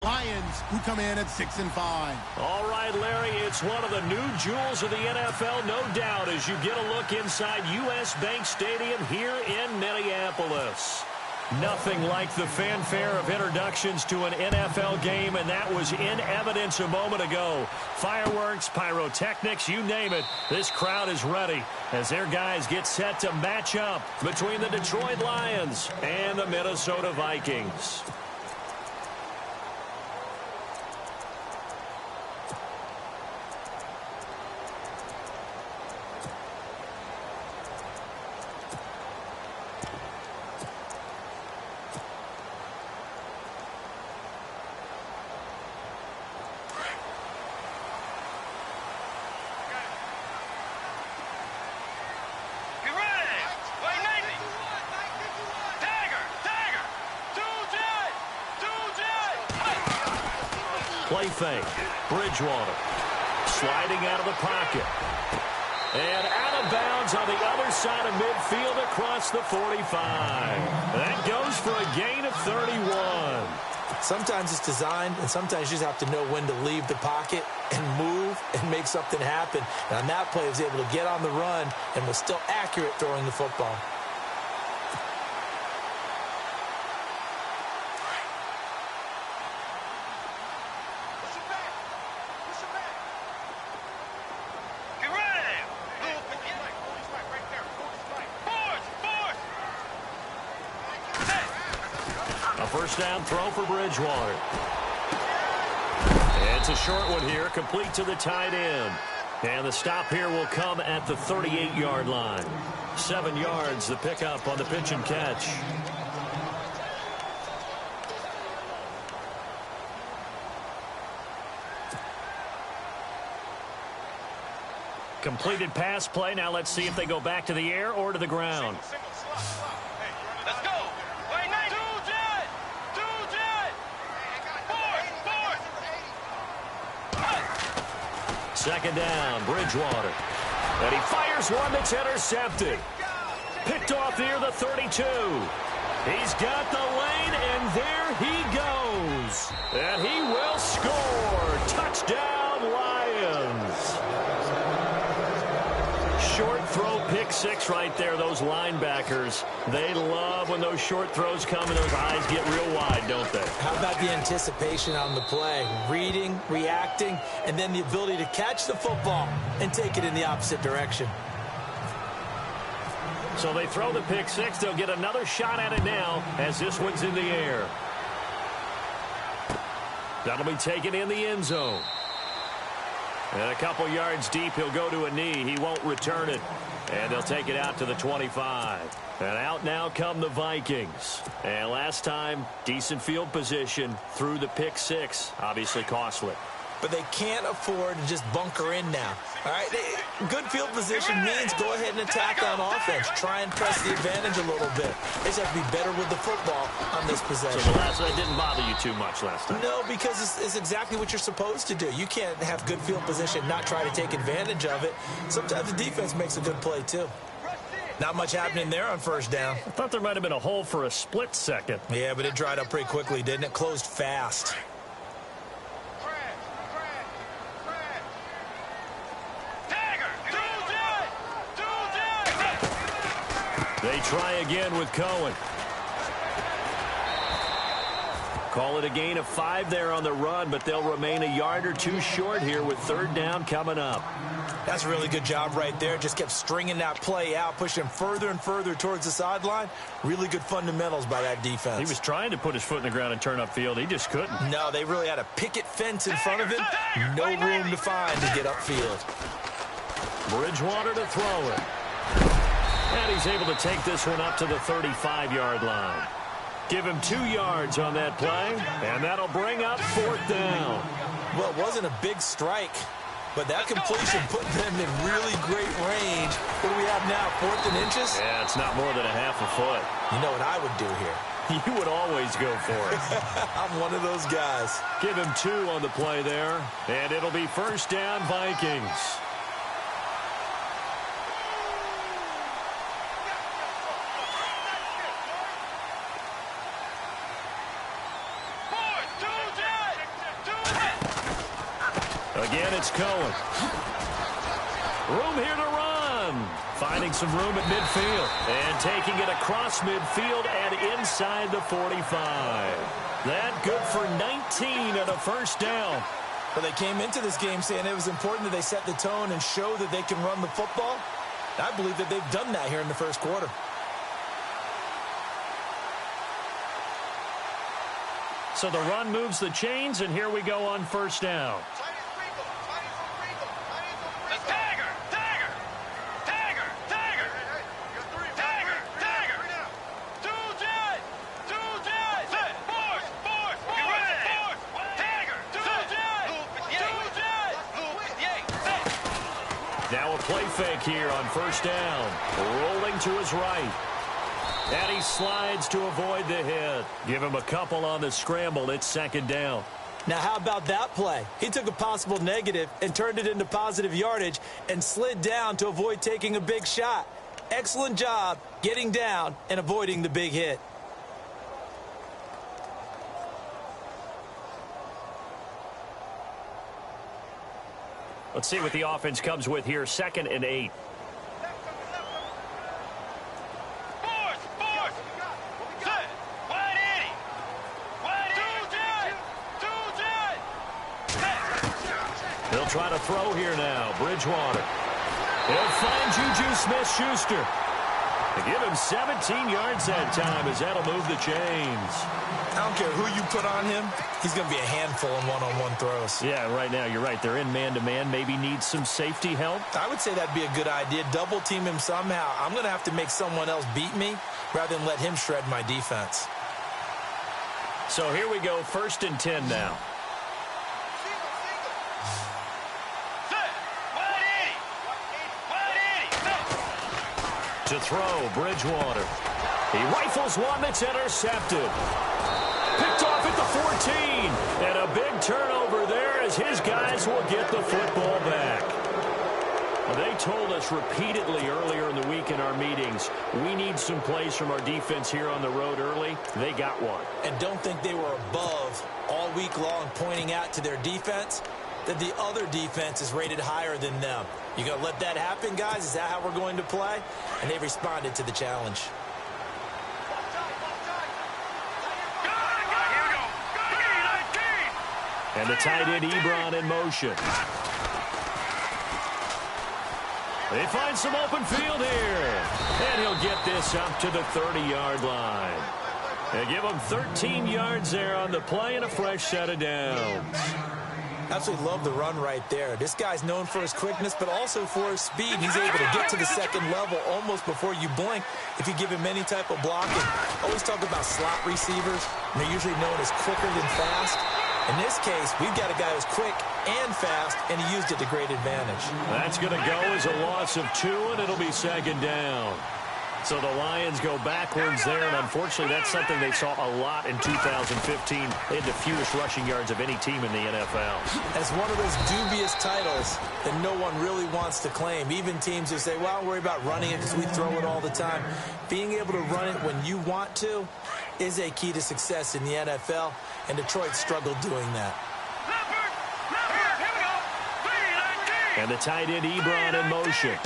Lions, who come in at 6-5. All right, Larry, it's one of the new jewels of the NFL, no doubt, as you get a look inside U.S. Bank Stadium here in Minneapolis. Nothing like the fanfare of introductions to an NFL game, and that was in evidence a moment ago. Fireworks, pyrotechnics, you name it. This crowd is ready as their guys get set to match up between the Detroit Lions and the Minnesota Vikings. Play fake. Bridgewater sliding out of the pocket. And out of bounds on the other side of midfield across the 45. That goes for a gain of 31. Sometimes it's designed, and sometimes you just have to know when to leave the pocket and move and make something happen. And on that play, he was able to get on the run and was still accurate throwing the football. First down throw for Bridgewater. It's a short one here, complete to the tight end. And the stop here will come at the 38-yard line. 7 yards, the pickup on the pitch and catch. Completed pass play. Now let's see if they go back to the air or to the ground. Let's go. Second down, Bridgewater. And he fires one that's intercepted. Picked off near the 32. He's got the lane, and there he goes. And he will score. Touchdown, Lions. Short throw, pick six right there. Those linebackers, they love when those short throws come and those eyes get real wide, don't they? How about the anticipation on the play? Reading, reacting, and then the ability to catch the football and take it in the opposite direction. So they throw the pick six. They'll get another shot at it now as this one's in the air. That'll be taken in the end zone. And a couple yards deep, he'll go to a knee. He won't return it. And they'll take it out to the 25. And out now come the Vikings. And last time, decent field position through the pick six. Obviously costly. But they can't afford to just bunker in now. All right, good field position means go ahead and attack on offense. Try and press the advantage a little bit. They just have to be better with the football on this possession. So the last one didn't bother you too much last time? No, because it's exactly what you're supposed to do. You can't have good field position, not try to take advantage of it. Sometimes the defense makes a good play, too. Not much happening there on first down. I thought there might have been a hole for a split second. Yeah, but it dried up pretty quickly, didn't it? Closed fast. They try again with Cohen. Call it a gain of 5 there on the run, but they'll remain a yard or two short here with third down coming up. That's a really good job right there. Just kept stringing that play out, pushing him further and further towards the sideline. Really good fundamentals by that defense. He was trying to put his foot in the ground and turn upfield. He just couldn't. No, they really had a picket fence in front of him. No room to find to get upfield. Bridgewater to throw it. And he's able to take this one up to the 35-yard line. Give him 2 yards on that play, and that'll bring up fourth down. Well, it wasn't a big strike, but that completion put them in really great range. What do we have now, 4th and inches? Yeah, it's not more than a half a foot. You know what I would do here? You would always go for it. I'm one of those guys. Give him 2 on the play there, and it'll be first down Vikings. Again, it's Cohen. Room here to run. Finding some room at midfield. And taking it across midfield and inside the 45. That good for 19 and a first down. Well, they came into this game saying it was important that they set the tone and show that they can run the football. I believe that they've done that here in the first quarter. So the run moves the chains, and here we go on first down. Now a play fake here on first down. Rolling to his right. And he slides to avoid the hit. Give him a couple on the scramble. It's second down. Now, how about that play? He took a possible negative and turned it into positive yardage and slid down to avoid taking a big shot. Excellent job getting down and avoiding the big hit. Let's see what the offense comes with here. 2nd and 8. They'll try to throw here now. Bridgewater. He'll find Juju Smith-Schuster. They give him 17 yards that time as that'll move the chains. I don't care who you put on him. He's going to be a handful in one-on-one throws. Yeah, right now you're right. They're in man-to-man. Maybe needs some safety help. I would say that'd be a good idea. Double team him somehow. I'm going to have to make someone else beat me rather than let him shred my defense. So here we go. 1st and 10 now. To throw, Bridgewater. He rifles one that's intercepted. Picked off at the 14. And a big turnover there as his guys will get the football back. Well, they told us repeatedly earlier in the week in our meetings, we need some plays from our defense here on the road early. They got one. And don't think they were above all week long pointing out to their defense that the other defense is rated higher than them. You going to let that happen, guys? Is that how we're going to play? And they responded to the challenge. And the tight end, Ebron, in motion. They find some open field here. And he'll get this up to the 30-yard line. They give him 13 yards there on the play and a fresh set of downs. Absolutely love the run right there. This guy's known for his quickness, but also for his speed. He's able to get to the second level almost before you blink if you give him any type of blocking. Always talk about slot receivers, and they're usually known as quicker than fast. In this case, we've got a guy who's quick and fast, and he used it to great advantage. That's going to go as a loss of 2, and it'll be second down. So the Lions go backwards there, and unfortunately that's something they saw a lot in 2015. They had the fewest rushing yards of any team in the NFL. It's one of those dubious titles that no one really wants to claim. Even teams who say, well, don't worry about running it because we throw it all the time. Being able to run it when you want to is a key to success in the NFL, and Detroit struggled doing that. And the tight end, Ebron, in motion.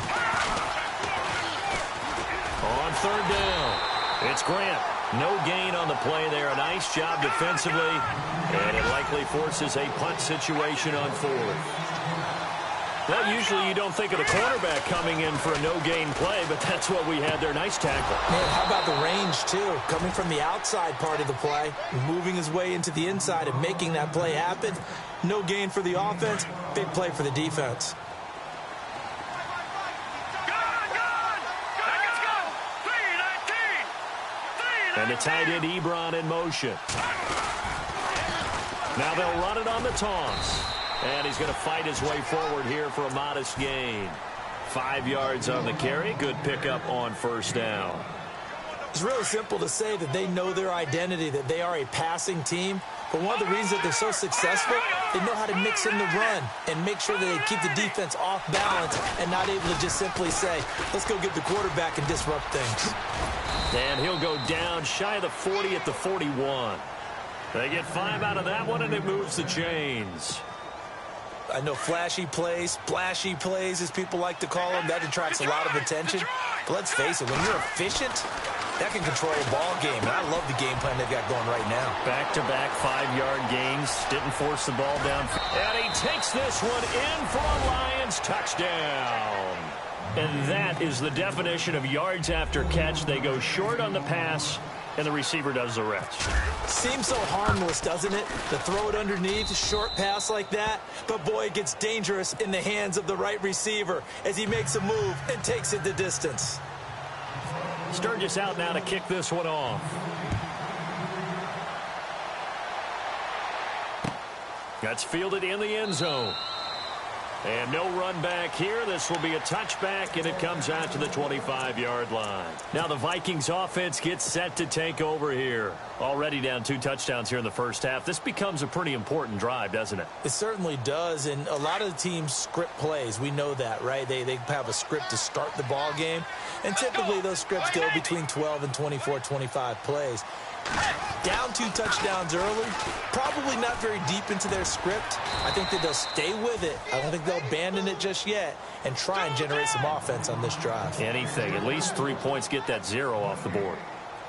On 3rd down, it's Grant. No gain on the play there. A nice job defensively, and it likely forces a punt situation on 4th. Well, usually you don't think of the quarterback coming in for a no-gain play, but that's what we had there. Nice tackle. Man, how about the range, too? Coming from the outside part of the play, moving his way into the inside and making that play happen. No gain for the offense, big play for the defense. And the tight end, Ebron, in motion. Now they'll run it on the toss. And he's going to fight his way forward here for a modest gain. 5 yards on the carry. Good pickup on 1st down. It's really simple to say that they know their identity, that they are a passing team. But one of the reasons that they're so successful, they know how to mix in the run and make sure that they keep the defense off balance and not able to just simply say, let's go get the quarterback and disrupt things. And he'll go down shy of the 40 at the 41. They get 5 out of that one, and it moves the chains. I know flashy plays, splashy plays, as people like to call them, that attracts a lot of attention. But let's face it, when you're efficient, that can control a ball game. And I love the game plan they've got going right now. Back-to-back 5-yard gains. Didn't force the ball down. And he takes this one in for a Lions touchdown. And that is the definition of yards after catch. They go short on the pass, and the receiver does the rest. Seems so harmless, doesn't it? To throw it underneath, a short pass like that. But, boy, it gets dangerous in the hands of the right receiver as he makes a move and takes it the distance. Sturgis out now to kick this one off. That's fielded in the end zone. And no run back here. This will be a touchback, and it comes out to the 25-yard line. Now the Vikings offense gets set to take over here. Already down 2 touchdowns here in the first half. This becomes a pretty important drive, doesn't it? It certainly does, and a lot of the teams script plays. We know that, right? They have a script to start the ball game, and typically those scripts go between 12 and 24, 25 plays. Down 2 touchdowns early, probably not very deep into their script. I think that they'll stay with it. I don't think they'll abandon it just yet and try and generate some offense on this drive. Anything. At least 3 points, get that 0 off the board.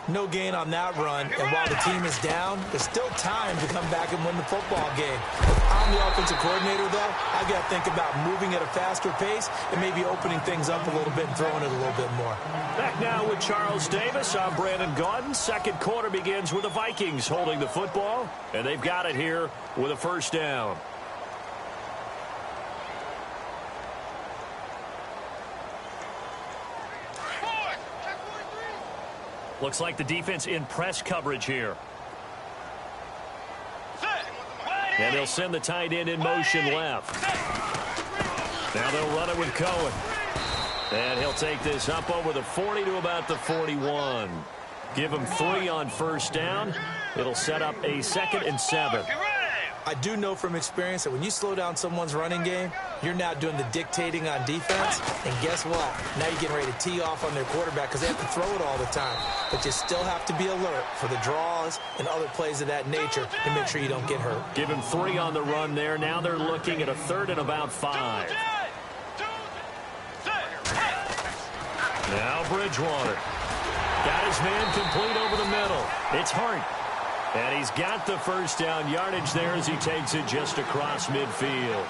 No gain on that run, and while the team is down, there's still time to come back and win the football game. If I'm the offensive coordinator, though, I've got to think about moving at a faster pace and maybe opening things up a little bit and throwing it a little bit more. Back now with Charles Davis. I'm Brandon Gaudin. Second quarter begins with the Vikings holding the football, and they've got it here with a first down. Looks like the defense in press coverage here. And they'll send the tight end in motion left. Now they'll run it with Cohen. And he'll take this up over the 40 to about the 41. Give him 3 on first down. It'll set up a 2nd and 7. I do know from experience that when you slow down someone's running game, you're now doing the dictating on defense. And guess what? Now you're getting ready to tee off on their quarterback because they have to throw it all the time. But you still have to be alert for the draws and other plays of that nature to make sure you don't get hurt. Give him 3 on the run there. Now they're looking at a 3rd and about 5. Now Bridgewater. Got his man complete over the middle. It's Hart. And he's got the first down yardage there as he takes it just across midfield.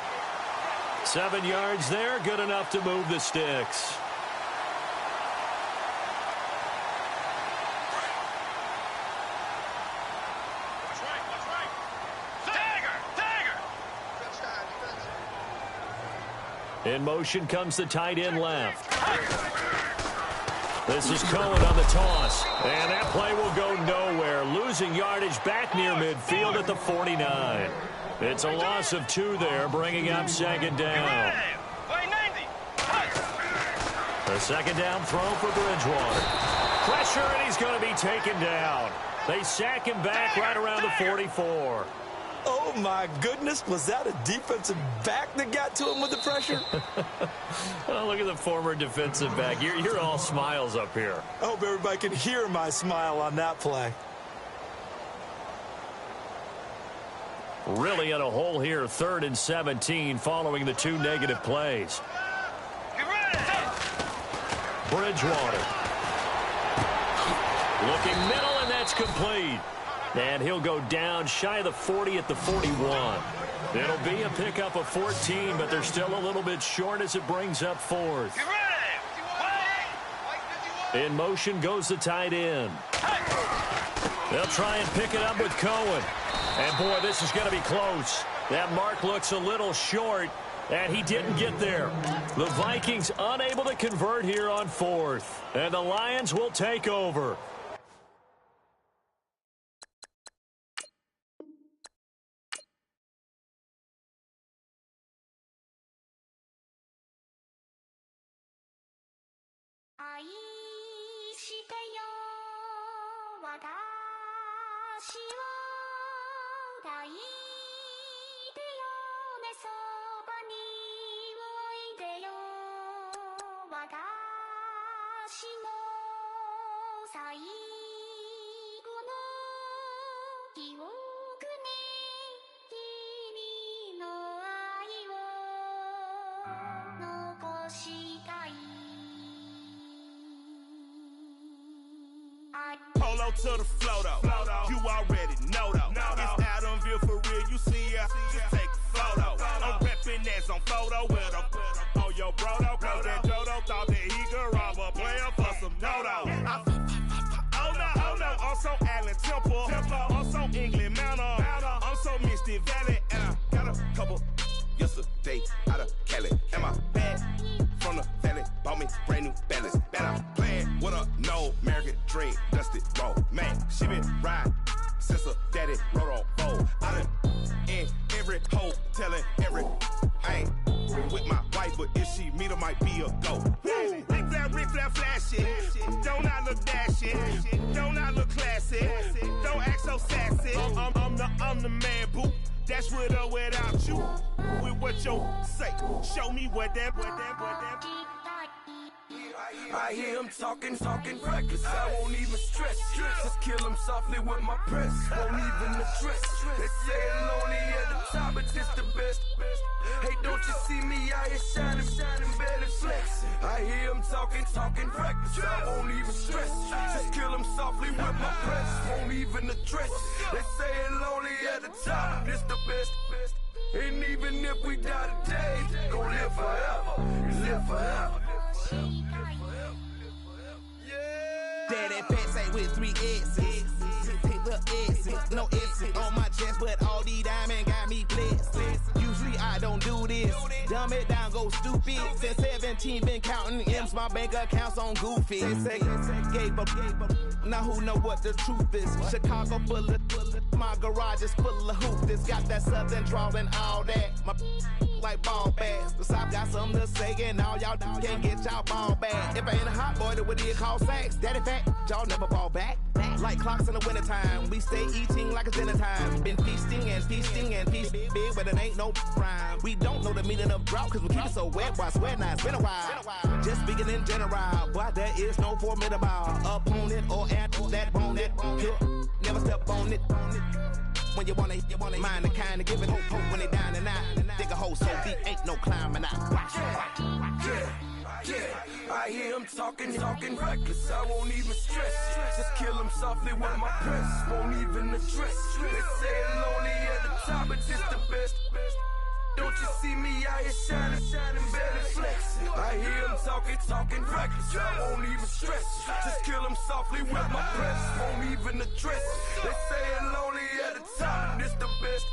7 yards there, good enough to move the sticks. In motion comes the tight end left. This is Cohen on the toss. And that play will go nowhere. Losing yardage back near midfield at the 49. It's a loss of 2 there, bringing up 2nd down. The 2nd down throw for Bridgewater. Pressure, and he's going to be taken down. They sack him back right around the 44. Oh, my goodness. Was that a defensive back that got to him with the pressure? Oh, look at the former defensive back. You're all smiles up here. I hope everybody can hear my smile on that play. Really in a hole here, 3rd and 17 following the 2 negative plays. Bridgewater. Looking middle, and that's complete. And he'll go down shy of the 40 at the 41. It'll be a pickup of 14, but they're still a little bit short as it brings up 4th. In motion goes the tight end. They'll try and pick it up with Cohen. And, boy, this is going to be close. That mark looks a little short, and he didn't get there. The Vikings unable to convert here on 4th. And the Lions will take over. Polo to the flow though. You already know though. It's Adamville for real. You see ya, just take a photo. I'm reppin' as on photo with a on your brodo. Cause that Dodo thought that he could rob a player for some dodo. Oh no, I'm so Allen Temple. I'm so England Mountain. I'm so Misty Valley. And I got a couple yesterday out of Cali. And my bag from the valley bought me brand new balance. And I'm playing with a no American dream, dusty roll. Man, she been riding since her daddy rode on bowl. I done in every hole, telling every I ain't with my wife, but if she meet her, might be a go. Rick Flair flashy. Don't I look dashy? Don't I look classy? Don't act so sassy. I'm the man, boo. That's with or without you. With what you say. Show me what that. I hear him talking reckless. I won't even stress. Just kill him softly with my press. Won't even address. They say I'm lonely at the top, but this the best. Hey, don't you see me out here shining, barely flexing. I hear him talking reckless. I won't even stress. Just kill him softly with my press. Won't even address. They say I'm lonely at the top, this the best. And even if we die today, gon' live forever. Live forever. Daddy pants ain't with 3 S's. The S's, no S's on my chest, but all these diamonds got me blessed. Usually I don't do this. Dumb it down, go stupid. Since 17 been counting M's, my bank account's on goofy. Say gave up. Now who know what the truth is? Chicago full of my garage is full of hoopers. Got that southern drawl and all that. My like ball bags. The South got something to say, and all y'all can't get y'all ball back. If I ain't a hot boy, that would be called sacks. Daddy fat, y'all never ball back. Like clocks in the wintertime, we stay eating like it's dinner time. Been feasting and feasting big, but it ain't no rhyme. We don't know the meaning of drought, cause we keep it so wet. Why swear now, it's been a while. Just speaking in general, boy, there is no formidable opponent or at that bone that never step on it. When you wanna mind the kind of giving hope when they down and out. Dig a hole so deep, ain't no climbing out. Yeah, I hear him talking reckless. I won't even stress. Just kill him softly with my press. Won't even address. They say I'm lonely at the top, but this the best. Don't you see me out here shining, barely flexing. I hear him talking reckless. I won't even stress. Just kill him softly with my press. Won't even address. They say I'm lonely at the top, this the best.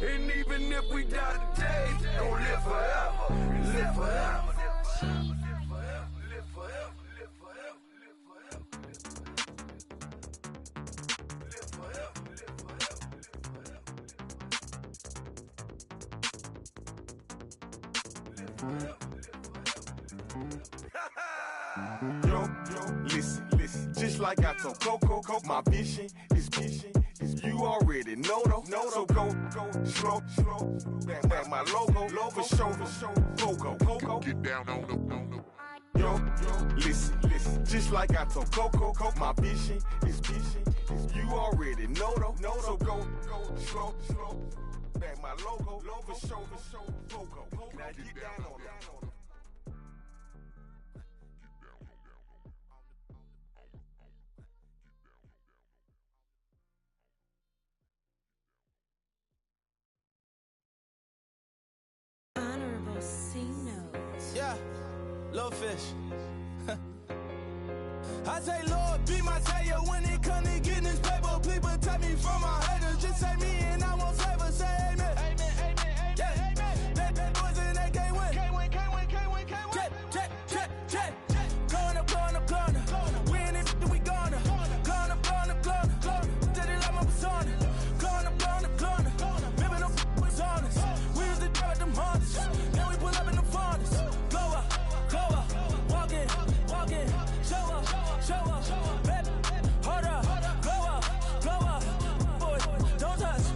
And even if we die today, don't live forever. Live forever. Yo, listen, just like I told Coco, my vision is you already know though. So go slow, back my logo for show, Coco. Get down on the. Yo, listen, just like I told Coco, my vision is you already know though. So go slow, back my logo for show, Coco. Now get down on that. Honorable C notes. Yeah, little fish. I say, Lord, be my savior when it comes to getting this paper. Please protect me from my haters. Just say me and I won't favor. Say amen. Amen. Yeah. Amen. That boys and they can't win. Can't win. Jet. Blowing up. We in it, we gonna. Blowing up. Did it like my persona. Blowing up. Ripping up was honest. We was the dirt, them hunters. Then we pull up in the furnace. Go up. Walk in. Show up. Baby, hold up. Go up. Boy, don't touch.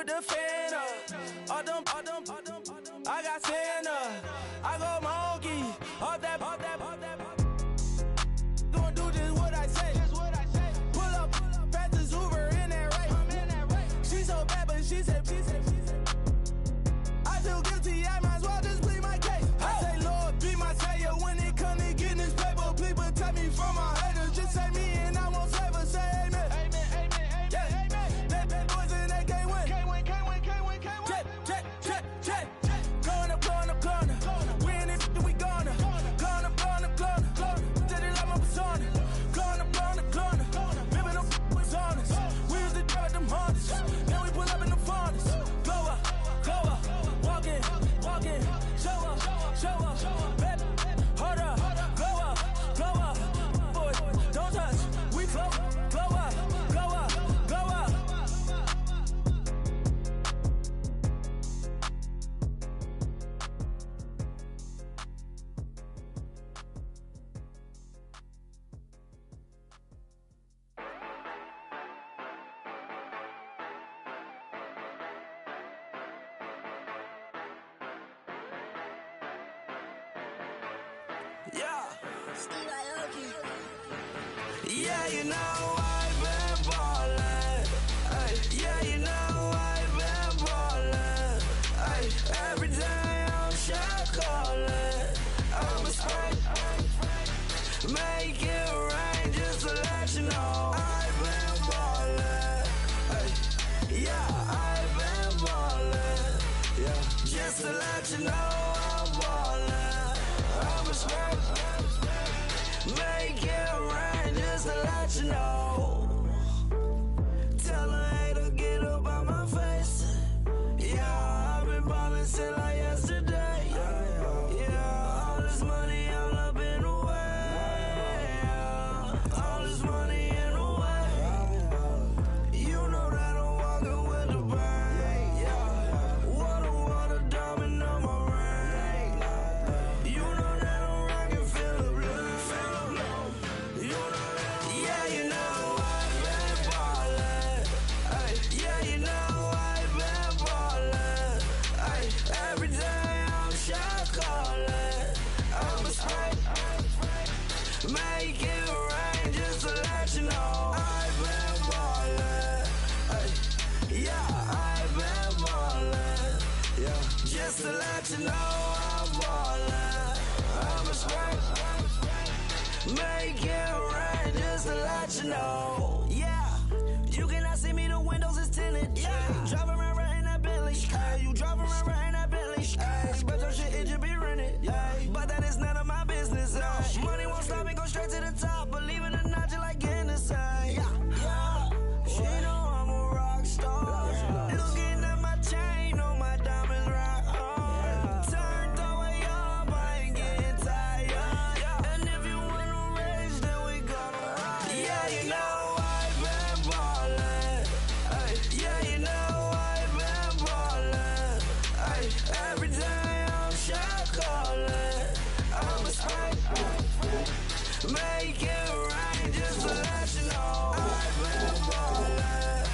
with the fan up. All them, I got Santa. I go monkey. All that. Gonna do just what I say. Pull up, pass the Uber in that race. She so bad, but she said. I feel guilty, I might as well just plead my case. I say, Lord, be my savior when it come to getting this paper. Please protect me from my haters. Just say me and I won't save her. Say amen. Yeah. That boys and they can't win. Check. Going up. We in this, we gonna. Going up. Did it like my persona. Going up. Bibbing up was honest. We used to drive them Hondas. Then we pull up in the Fondas. Glow up. Walking. Show up. Baby, hold up. Glow up. Boys, don't touch. We flow. Glow up. Yeah, you know I've been ballin'. Yeah, you know I've been ballin'. Every day I'm shot callin'. I'm a spring. Make it rain just to let you know I've been ballin'. Yeah, I've been ballin'. Yeah, just to let you know I'm ballin'. I'm a spring. Make it rain just to let you know. Tell a hater get up out my face. Yeah, I've been ballin' since like yesterday. Yeah, all this money all up in the way. All this money in the way. You know that I'm walking with the bank. Water, diamond on my ring. You know that I'm rockin', feel the blue. You know that. Yeah, you know I've been ballin'. Yeah, you know I've been ballin'. Every day I'm shot callin'. I'm a spray. Make it rain just to let you know I've been ballin'. Yeah, I've been ballin'. Yeah, just to let you know I'm ballin'. I'm a spray. Make it rain just to let you know. Yeah, you cannot see me, the windows is tinted. Yeah, drive around right in that Bentley. You drive around right in that Bentley. But your shit, it should be rented. But that is none of my business. Money won't stop me, go straight to the top. Believe it or not, you like getting the same. Yeah, she know I'm a rock star. Looking at my chain, on my diamonds rock hard. Turned the way up, I ain't getting tired. And if you wanna race, then we gonna ride. Yeah, you know I've been ballin'. Yeah, you know I've been ballin'. Every day I'm shot callin'. I'm a spray. Make it rain just to let you know I've been ballin'.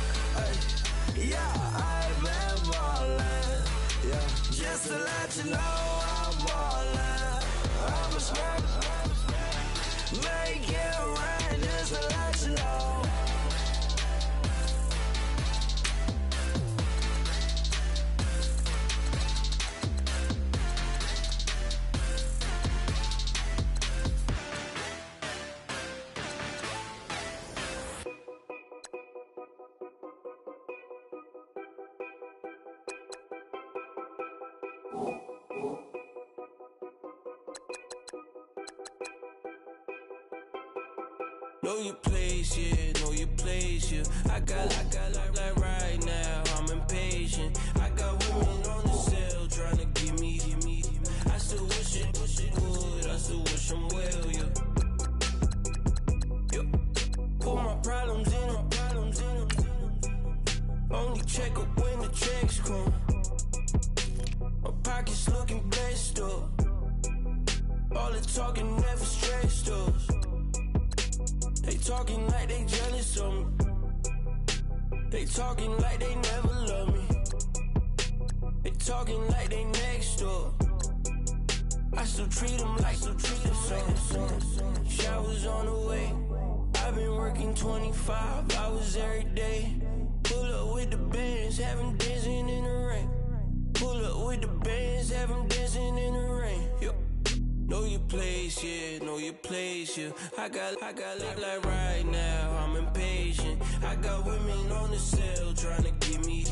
Yeah, I've been ballin'. Yeah, just to let you know I'm ballin'. I'm a spray. Make it rain just to let you know. Know your place, yeah, know your place, yeah. I got like right now, I'm impatient. I got women on the cell trying to give me. I still wish it good, I still wish I'm well, yeah. Put my problems in. Only check up when the checks come. My pockets looking blessed up. All the talking never stressed up. They talking like they jealous of me. They talking like they never love me. They talking like they next door. I still treat them like so. Showers on the way. I've been working 25 hours every day. Pull up with the bands, have them dancing in the rain. Pull up with the bands, have them dancing in the rain. Yo. Know your place, yeah, know your place, yeah. I got like right now, I'm impatient. I got women on the cell trying to get me.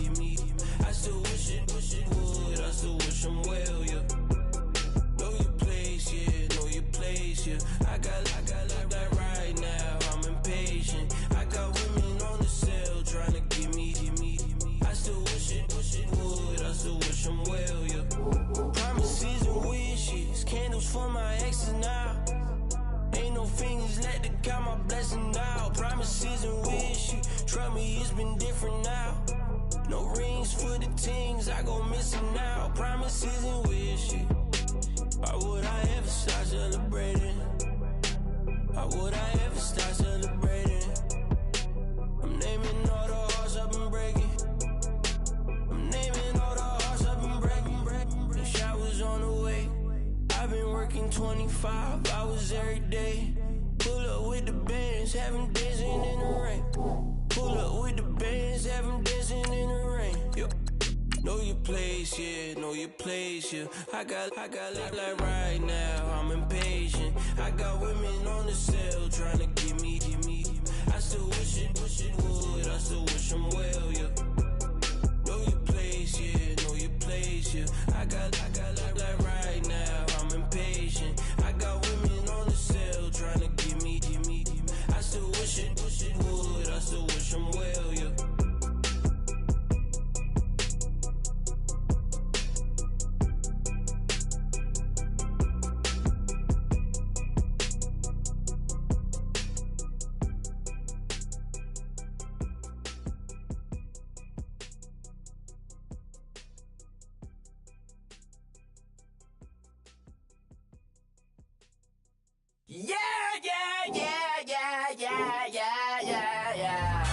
I still wish it would, I still wish them well, yeah. Know your place, yeah, know your place, yeah. I got like right now, I'm impatient. I got women on the cell trying to get me. I still wish it would, I still wish them well, yeah. Promises and wishes, candles for my exes now. Ain't no fingers let to count my blessing now. Promises and wishes, trust me, it's been different now. No rings for the things I go missing now. Promises and wishes. Why would I ever start celebrating? Why would I ever start celebrating? I'm naming all the hearts I've been breaking. I'm naming all the hearts I've been breaking. And showers on the way. I've been working 25 hours every day. Pull up with the bands, have them dancing in the rain. Pull up with the bands, have them dancing in the rain. Yo. Know your place, yeah, know your place, yeah. I got like right now, I'm impatient. I got women on the cell trying to get me. I still wish it would, I still wish them well, yeah. Know your place, yeah, know your place, yeah. I got like right now, I'm impatient. I got women on the cell trying to get me. I still wish it would, I still wish them well, yeah. Yeah.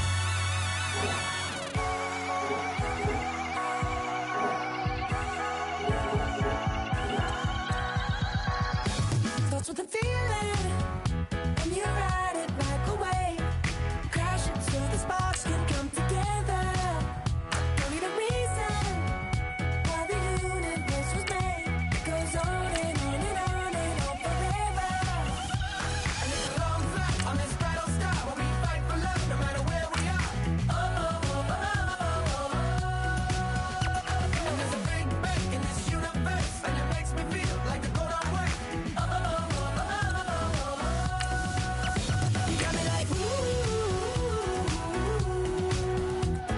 Starts with a feeling, and you ride it right away. Crash it so the sparks can come together. Don't need a reason why the universe was made. It goes on and on and on and on forever. And it's a long flight on this battle star where we fight for love no matter where we are. And there's a big bang in this universe, and it makes me feel like the gold I'm worth. You got me like ooh,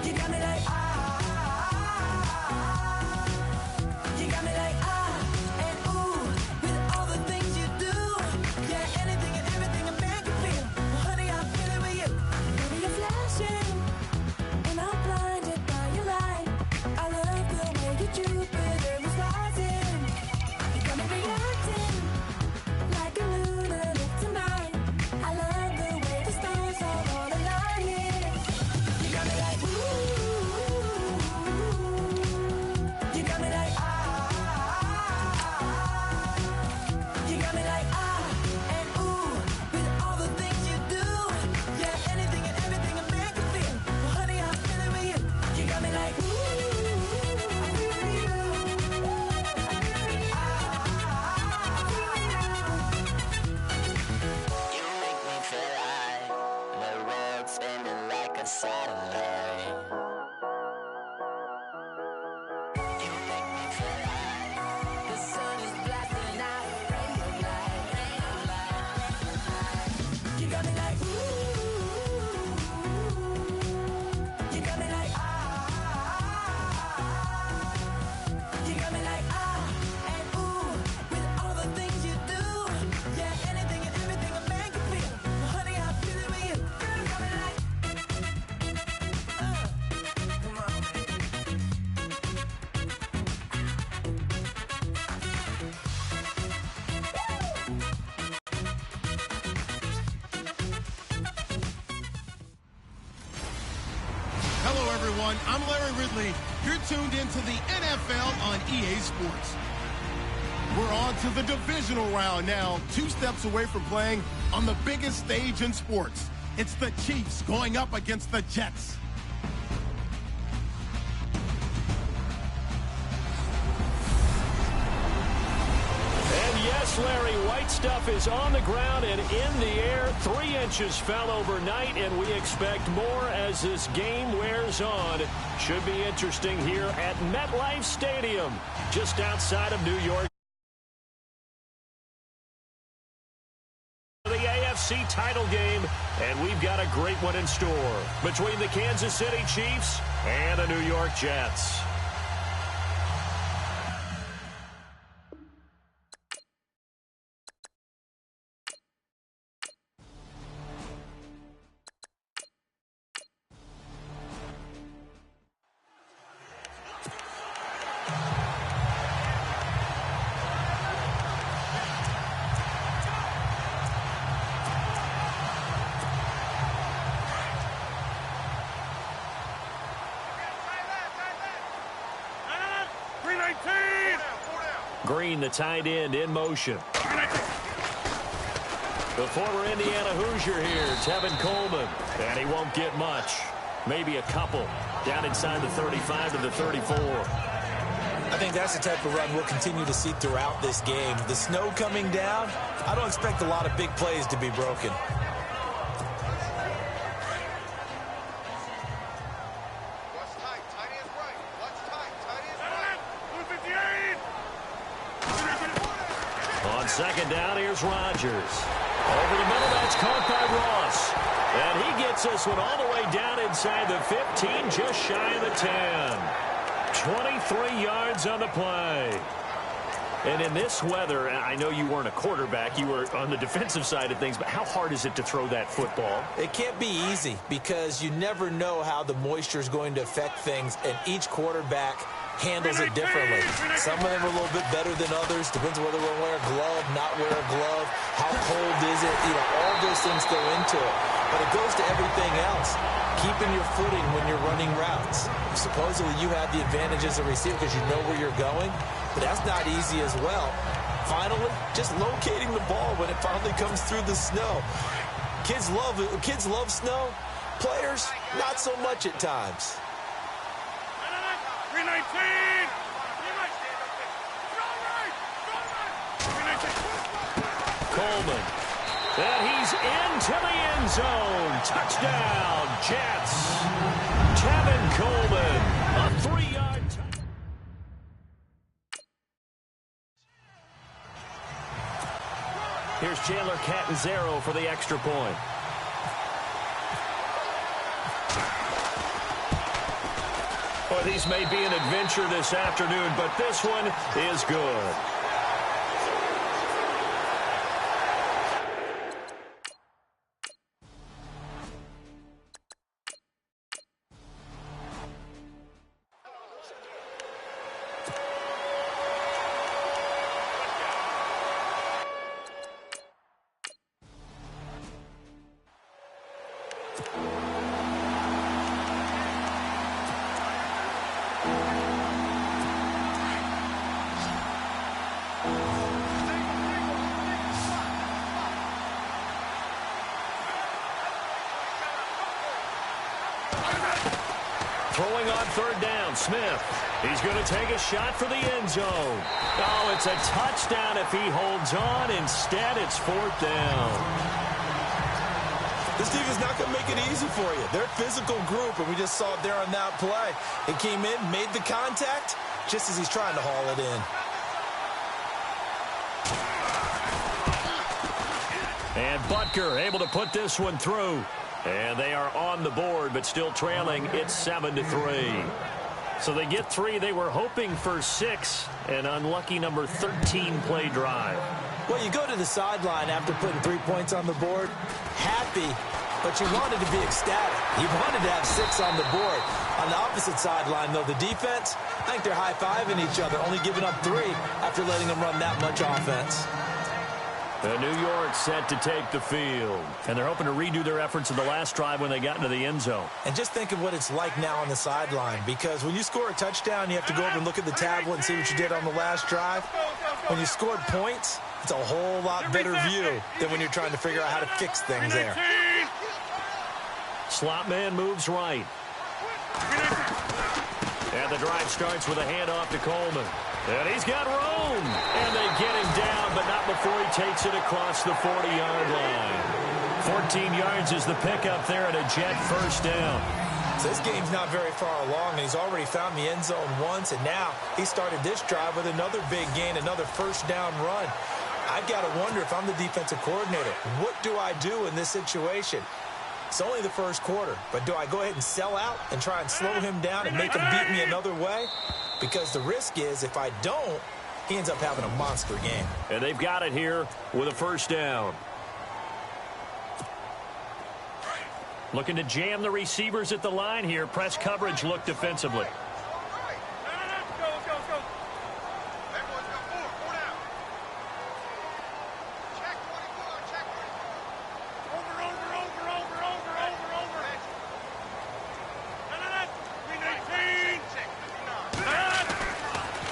you got me like ah, you got me like ah and ooh with all the things you do. Yeah, anything and everything a man can feel. Well, honey, I'm feeling with you. Baby, you're flashing, and I'm blinded by your light. I love the way you Jupiter is rising. You got me reacting like a lunatic tonight. I love the way the stars are all aligning. You got me like ooh, you got me like ah, you got me like ah and ooh with all the things you do. Yeah, anything and everything a man can feel. Well, honey, I'm feeling with you. You got me like ooh, I feel with you. You make me feel like the world's spinning like a satellite. You make me feel like The sun is blasting out a ray of light. You got me like ooh, you got me like ah, you got me like ah and ooh with all the things you do. Yeah, anything and everything a man can feel. Well, honey, I'm feeling with you. Girl, you got me like come on, Hello, everyone. I'm Larry Ridley, You're tuned into the NFL on EA Sports. We're on to the divisional round now, 2 steps away from playing on the biggest stage in sports. It's the Chiefs going up against the Jets. And yes, Larry, white stuff is on the ground and in the air. 3 inches fell overnight, and we expect more as this game wears on. Should be interesting here at MetLife Stadium, just outside of New York. The AFC title game, and we've got a great one in store between the Kansas City Chiefs and the New York Jets. Green, the tight end, in motion. The former Indiana Hoosier here, Tevin Coleman. And he won't get much. Maybe a couple. Down inside the 35 to the 34. I think that's the type of run we'll continue to see throughout this game. The snow coming down, I don't expect a lot of big plays to be broken. Second down, here's Rodgers. Over the middle, that's caught by Ross. And he gets this one all the way down inside the 15, just shy of the 10. 23 yards on the play. And in this weather, I know you weren't a quarterback, you were on the defensive side of things, but how hard is it to throw that football? It can't be easy because you never know how the moisture is going to affect things, and each quarterback handles it differently. Some of them are a little bit better than others. Depends on whether we'll wear a glove, not wear a glove. How cold is it? You know, all those things go into it. But it goes to everything else. Keeping your footing when you're running routes. Supposedly you have the advantage as a receiver because you know where you're going, but that's not easy as well. Finally, just locating the ball when it finally comes through the snow. Kids love it. Kids love snow. Players, not so much at times. 319! Coleman. And he's into the end zone. Touchdown, Jets. Tevin Coleman, a 3-yard touchdown. Here's Chandler Catanzaro for the extra point. Well, these may be an adventure this afternoon, but this one is good. Throwing on third down, Smith. He's going to take a shot for the end zone. Oh, it's a touchdown if he holds on. Instead, it's fourth down. This team is not going to make it easy for you. They're a physical group, and we just saw it there on that play. It came in, made the contact, just as he's trying to haul it in. And Butker able to put this one through. And they are on the board, but still trailing. It's 7-3. So they get 3. They were hoping for 6. An unlucky number 13 play drive. Well, you go to the sideline after putting 3 points on the board, happy, but you wanted to be ecstatic. You wanted to have 6 on the board. On the opposite sideline, though, the defense, I think they're high-fiving each other, only giving up 3 after letting them run that much offense. New York set to take the field. And they're hoping to redo their efforts in the last drive when they got into the end zone. And just think of what it's like now on the sideline, because when you score a touchdown, you have to go over and look at the tablet and see what you did on the last drive. When you scored points, it's a whole lot better view than when you're trying to figure out how to fix things there. Slot man moves right. And the drive starts with a handoff to Coleman. And he's got room. And they get him down, but not before he takes it across the 40-yard line. 14 yards is the pickup there at a Jet first down. So this game's not very far along, and he's already found the end zone once, and now he started this drive with another big gain, another first down run. I've got to wonder if I'm the defensive coordinator, what do I do in this situation? It's only the first quarter, but do I go ahead and sell out and try and slow him down and make him beat me another way? Because the risk is if I don't, he ends up having a monster game. And they've got it here with a first down. Looking to jam the receivers at the line here. Press coverage look defensively.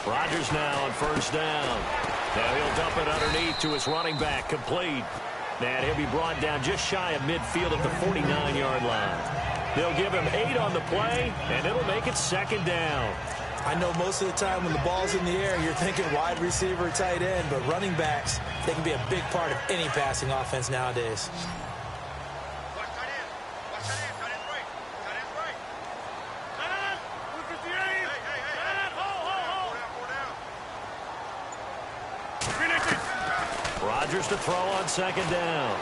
Rodgers now on first down. Now he'll dump it underneath to his running back, complete. And he'll be brought down just shy of midfield at the 49-yard line. They'll give him 8 on the play, and it'll make it second down. I know most of the time when the ball's in the air, you're thinking wide receiver, tight end, but running backs, they can be a big part of any passing offense nowadays. Rodgers to throw on second down.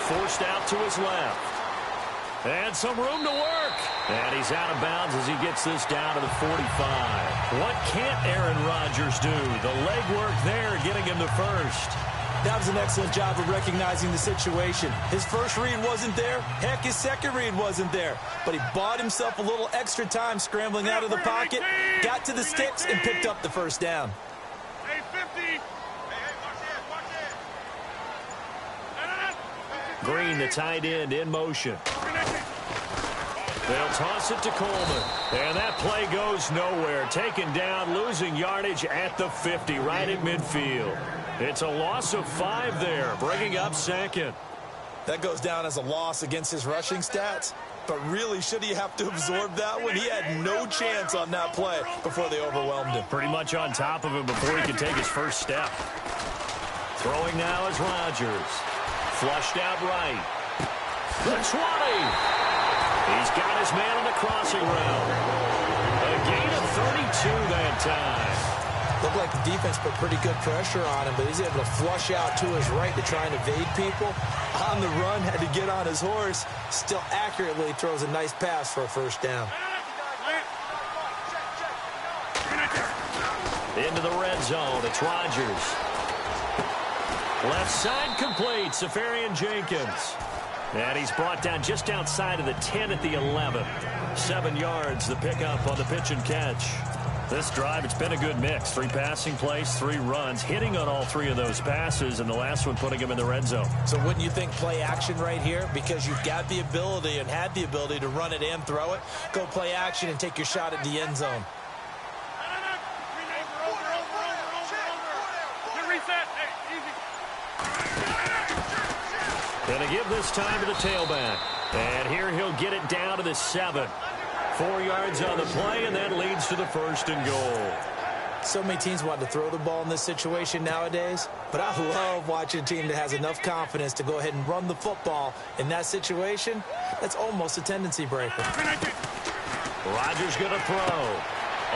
Forced out to his left. And some room to work. And he's out of bounds as he gets this down to the 45. What can't Aaron Rodgers do? The legwork there getting him the first. That was an excellent job of recognizing the situation. His first read wasn't there. Heck, his second read wasn't there. But he bought himself a little extra time scrambling out of the pocket, got to the sticks, and picked up the first down. Green, the tight end, in motion. They'll toss it to Coleman. And that play goes nowhere. Taken down, losing yardage at the 50, right at midfield. It's a loss of 5 there, bringing up second. That goes down as a loss against his rushing stats. But really, should he have to absorb that one? He had no chance on that play before they overwhelmed him. Pretty much on top of him before he could take his first step. Throwing now is Rodgers. Flushed out right. The 20. He's got his man on the crossing route. A gain of 32 that time. Looked like the defense put pretty good pressure on him, but he's able to flush out to his right to try and evade people. On the run, had to get on his horse. Still accurately throws a nice pass for a first down. Into the red zone. It's Rodgers. Left side complete. Safarian Jenkins. And he's brought down just outside of the 10 at the 11. 7 yards, the pickup on the pitch and catch. This drive, it's been a good mix. 3 passing plays, 3 runs, hitting on all 3 of those passes, and the last one putting him in the red zone. So wouldn't you think play action right here? Because you've got the ability and had the ability to run it and throw it. Go play action and take your shot at the end zone. Going to give this time to the tailback. And here he'll get it down to the 7. 4 yards on the play, and that leads to the first and goal. So many teams want to throw the ball in this situation nowadays, but I love watching a team that has enough confidence to go ahead and run the football in that situation. That's almost a tendency breaker. Rodgers going to throw.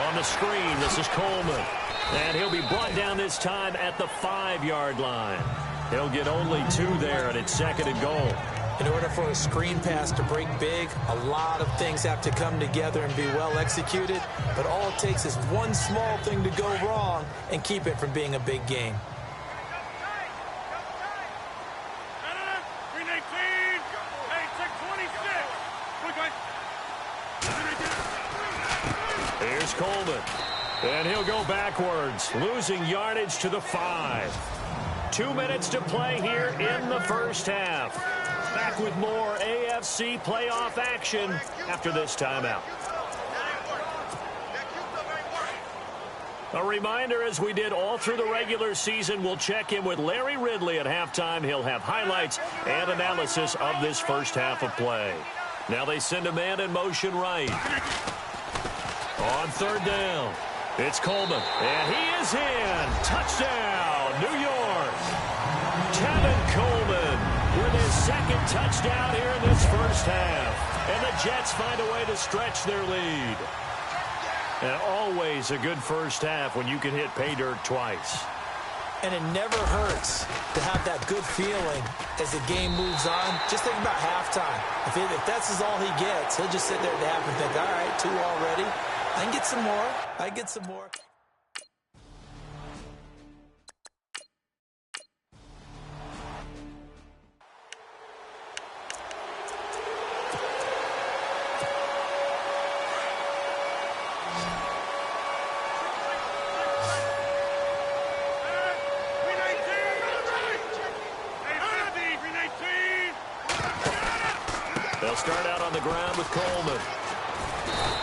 On the screen, this is Coleman. And he'll be brought down this time at the 5-yard line. He'll get only 2 there, and it's second and goal. In order for a screen pass to break big, a lot of things have to come together and be well executed. But all it takes is one small thing to go wrong and keep it from being a big game. Here's Coleman. And he'll go backwards, losing yardage to the 5. 2 minutes to play here in the first half. Back with more AFC playoff action after this timeout. A reminder, as we did all through the regular season, we'll check in with Larry Ridley at halftime. He'll have highlights and analysis of this first half of play. Now they send a man in motion right. On third down, it's Coleman, and he is in. Touchdown, New York. Kevin Coleman with his second touchdown here in this first half. And the Jets find a way to stretch their lead. And always a good first half when you can hit pay dirt twice. And it never hurts to have that good feeling as the game moves on. Just think about halftime. If that's all he gets, he'll just sit there at the half and think, all right, 2 already. I can get some more. I can get some more. They'll start out on the ground with Coleman.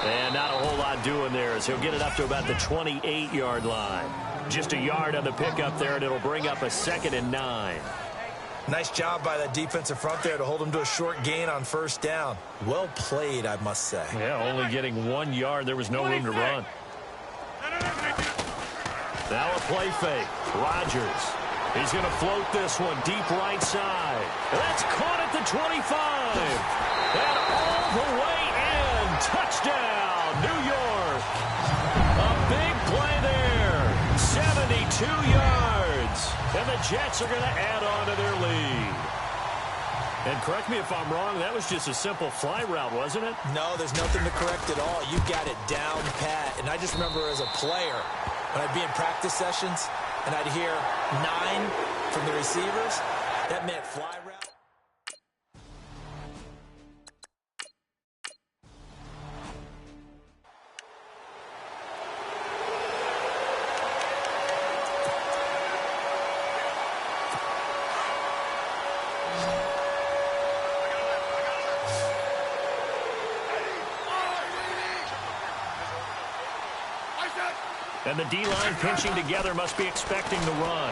And not a whole lot doing there as he'll get it up to about the 28-yard line. Just a yard on the pickup there, and it'll bring up a 2nd and 9. Nice job by that defensive front there to hold him to a short gain on first down. Well played, I must say. Yeah, only getting 1 yard. There was no room to run. Now a play fake. Rodgers. He's going to float this one deep right side. That's caught at the 25. And all the way in. Touchdown, New York. A big play there. 72 yards. And the Jets are going to add on to their lead. And correct me if I'm wrong, that was just a simple fly route, wasn't it? No, there's nothing to correct at all. You got it down pat. And I just remember as a player, when I'd be in practice sessions, and I'd hear 9 from the receivers, that meant fly route. And the D-line pinching together must be expecting the run.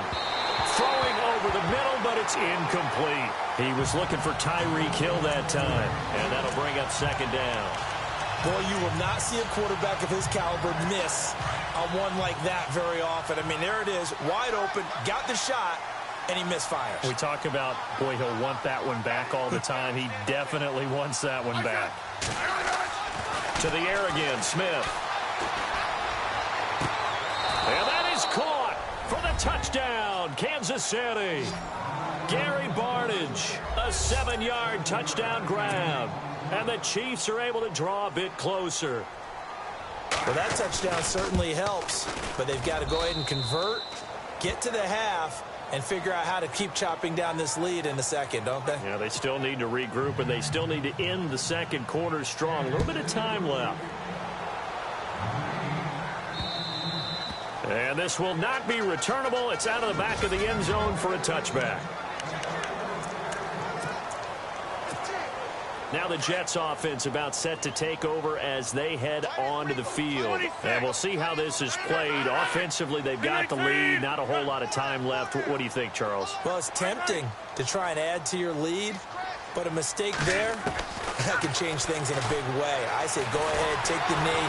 Throwing over the middle, but it's incomplete. He was looking for Tyreek Hill that time, and that'll bring up 2nd down. Boy, you will not see a quarterback of his caliber miss on one like that very often. I mean, there it is, wide open, got the shot, and he misfires. We talk about, boy, he'll want that one back all the time. He definitely wants that one back. To the air again, Smith. And that is caught for the touchdown, Kansas City. Gary Barnidge, a 7-yard touchdown grab. And the Chiefs are able to draw a bit closer. Well, that touchdown certainly helps, but they've got to go ahead and convert, get to the half, and figure out how to keep chopping down this lead in the second, don't they? Yeah, they still need to regroup, and they still need to end the second quarter strong. A little bit of time left. And this will not be returnable. It's out of the back of the end zone for a touchback. Now the Jets offense about set to take over as they head onto the field. And we'll see how this is played. Offensively, they've got the lead. Not a whole lot of time left. What do you think, Charles? Well, it's tempting to try and add to your lead, but a mistake there, that can change things in a big way. I say go ahead, take the knee.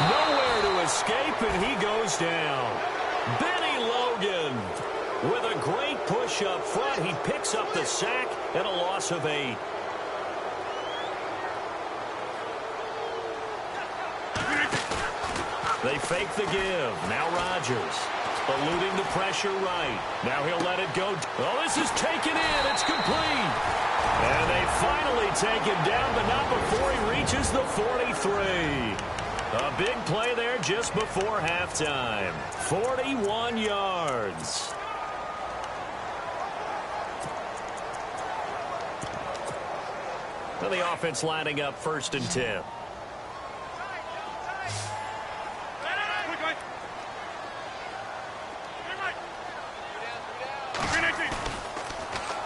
Nowhere to escape, and he goes down. Benny Logan with a great push up front. He picks up the sack and a loss of 8. They fake the give. Now Rodgers eluding the pressure right. Now he'll let it go. Oh, this is taken in. It's complete. And they finally take him down, but not before he reaches the 43. A big play there just before halftime. 41 yards. And the offense lining up 1st and 10.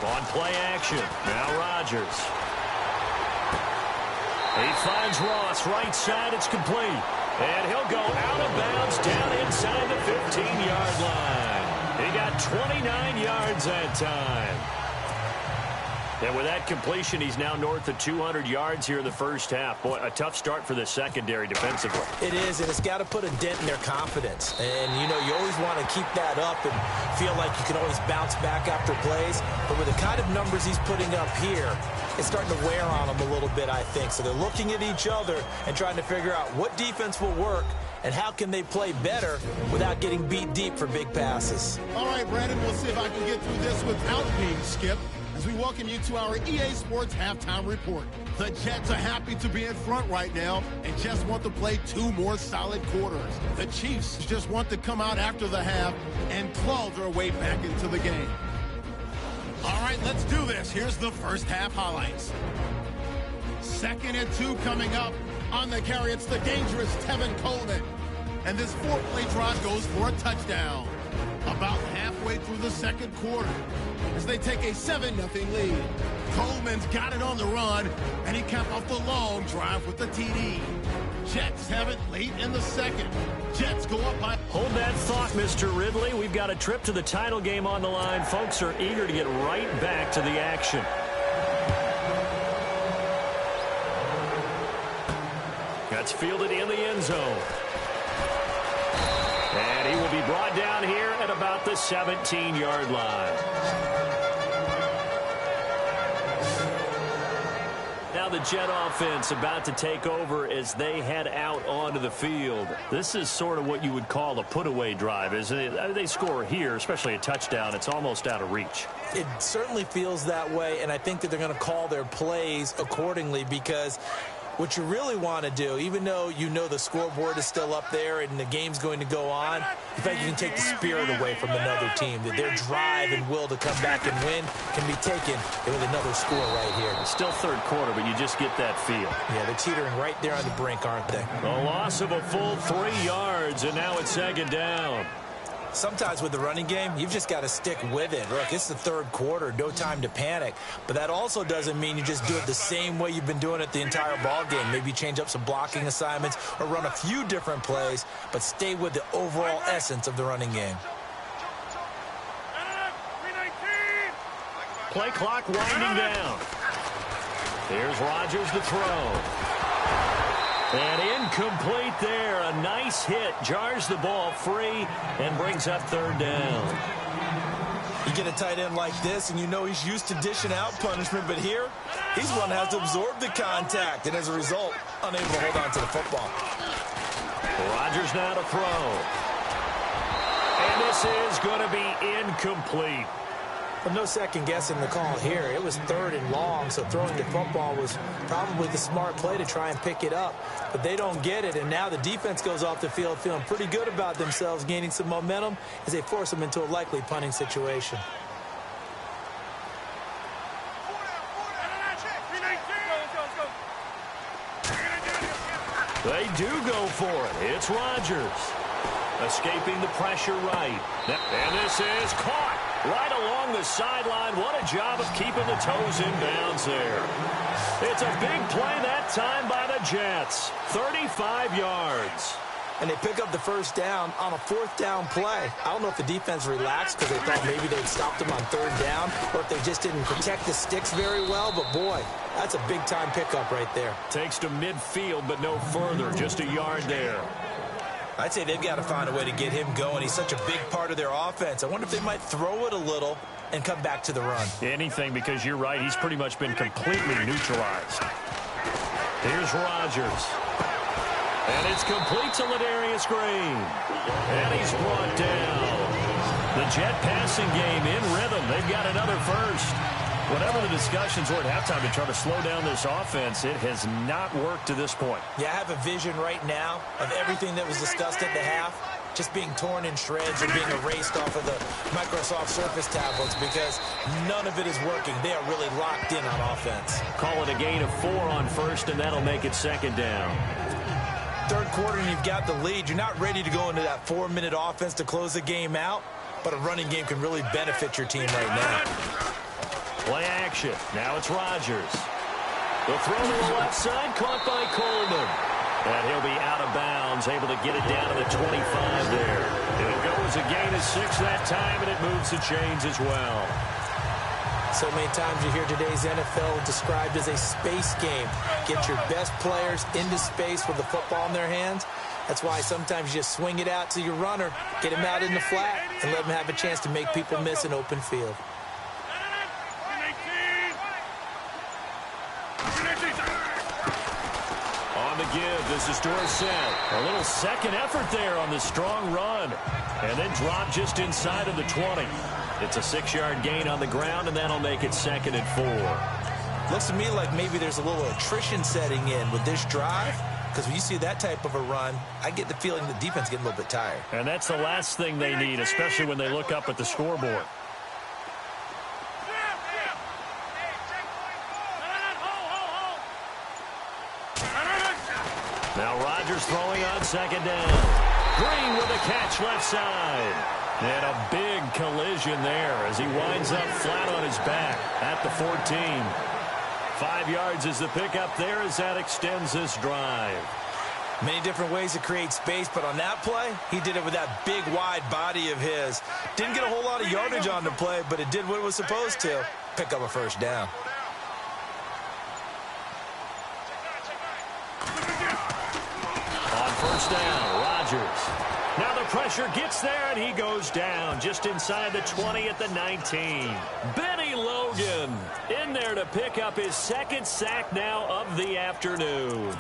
On play action, now Rodgers. He finds Ross, right side, it's complete. And he'll go out of bounds down inside the 15-yard line. He got 29 yards that time. And with that completion, he's now north of 200 yards here in the first half. Boy, a tough start for the secondary defensively. It is, and it's got to put a dent in their confidence. And, you know, you always want to keep that up and feel like you can always bounce back after plays. But with the kind of numbers he's putting up here, it's starting to wear on them a little bit, I think. So they're looking at each other and trying to figure out what defense will work and how can they play better without getting beat deep for big passes. All right, Brandon, we'll see if I can get through this without being skipped as we welcome you to our EA Sports Halftime Report. The Jets are happy to be in front right now and just want to play 2 more solid quarters. The Chiefs just want to come out after the half and claw their way back into the game. All right, let's do this. Here's the first half highlights. 2nd and 2 coming up. On the carry, it's the dangerous Tevin Coleman. And this 4-play drive goes for a touchdown. About halfway through the second quarter as they take a 7-0 lead. Coleman's got it on the run, and he capped off the long drive with the TD. Jets have it late in the second. Jets go up by... Hold that thought, Mr. Ridley. We've got a trip to the title game on the line. Folks are eager to get right back to the action. That's fielded in the end zone. And he will be brought down here at about the 17-yard line. Now the Jet offense about to take over as they head out onto the field. This is sort of what you would call a put-away drive, isn't it? They score here, especially a touchdown. It's almost out of reach. It certainly feels that way, and I think that they're going to call their plays accordingly because what you really want to do, even though you know the scoreboard is still up there and the game's going to go on, in fact, you can take the spirit away from another team. That their drive and will to come back and win can be taken with another score right here. It's still third quarter, but you just get that feel. Yeah, they're teetering right there on the brink, aren't they? A loss of a full 3 yards, and now it's 2nd down. Sometimes with the running game, you've just got to stick with it. Look, it's the third quarter, no time to panic. But that also doesn't mean you just do it the same way you've been doing it the entire ball game. Maybe change up some blocking assignments or run a few different plays, but stay with the overall essence of the running game. Play clock winding down. Here's Rodgers to throw. And incomplete there. A nice hit. Jars the ball free and brings up 3rd down. You get a tight end like this, and you know he's used to dishing out punishment, but here, he's one that has to absorb the contact, and as a result, unable to hold on to the football. Rodgers now to throw. And this is going to be incomplete. Well, no second guessing the call here. It was 3rd and long, so throwing the football was probably the smart play to try and pick it up. But they don't get it, and now the defense goes off the field feeling pretty good about themselves, gaining some momentum as they force them into a likely punting situation. They do go for it. It's Rodgers. Escaping the pressure right. And this is caught right along the sideline. What a job of keeping the toes in bounds there. It's a big play that time by the Jets. 35 yards. And they pick up the first down on a 4th down play. I don't know if the defense relaxed because they thought maybe they'd stopped them on 3rd down or if they just didn't protect the sticks very well. But, boy, that's a big-time pickup right there. Takes to midfield, but no further. Just a yard there. I'd say they've got to find a way to get him going. He's such a big part of their offense. I wonder if they might throw it a little and come back to the run. Anything, because you're right. He's pretty much been completely neutralized. Here's Rodgers. And it's complete to Ladarius Green. And he's brought down. The Jet passing game in rhythm. They've got another first. Whatever the discussions were at halftime to try to slow down this offense, it has not worked to this point. Yeah, I have a vision right now of everything that was discussed at the half just being torn in shreds or being erased off of the Microsoft Surface tablets because none of it is working. They are really locked in on offense. Call it a gain of 4 on first, and that'll make it 2nd down. Third quarter, and you've got the lead. You're not ready to go into that 4-minute offense to close the game out, but a running game can really benefit your team right now. Play action. Now it's Rodgers. The throw to the left side, caught by Coleman. And he'll be out of bounds, able to get it down to the 25 there. And it goes a gain of 6 that time, and it moves the chains as well. So many times you hear today's NFL described as a space game. Get your best players into space with the football in their hands. That's why sometimes you just swing it out to your runner, get him out in the flat, and let him have a chance to make people miss an open field. On the give, this is Dorsett. A little second effort there on the strong run. And then drop just inside of the 20. It's a 6-yard gain on the ground, and that'll make it 2nd and 4. Looks to me like maybe there's a little attrition setting in with this drive. Because when you see that type of a run, I get the feeling the defense getting a little bit tired. And that's the last thing they need, especially when they look up at the scoreboard. Now Rodgers throwing on 2nd down. Green with a catch left side. And a big collision there as he winds up flat on his back at the 14. 5 yards is the pickup there as that extends this drive. Many different ways to create space, but on that play, he did it with that big, wide body of his. Didn't get a whole lot of yardage on the play, but it did what it was supposed to. Pick up a 1st down. On 1st down, Rodgers. Now the pressure gets there, and he goes down just inside the 20 at the 19. Benny Logan in there to pick up his 2nd sack now of the afternoon.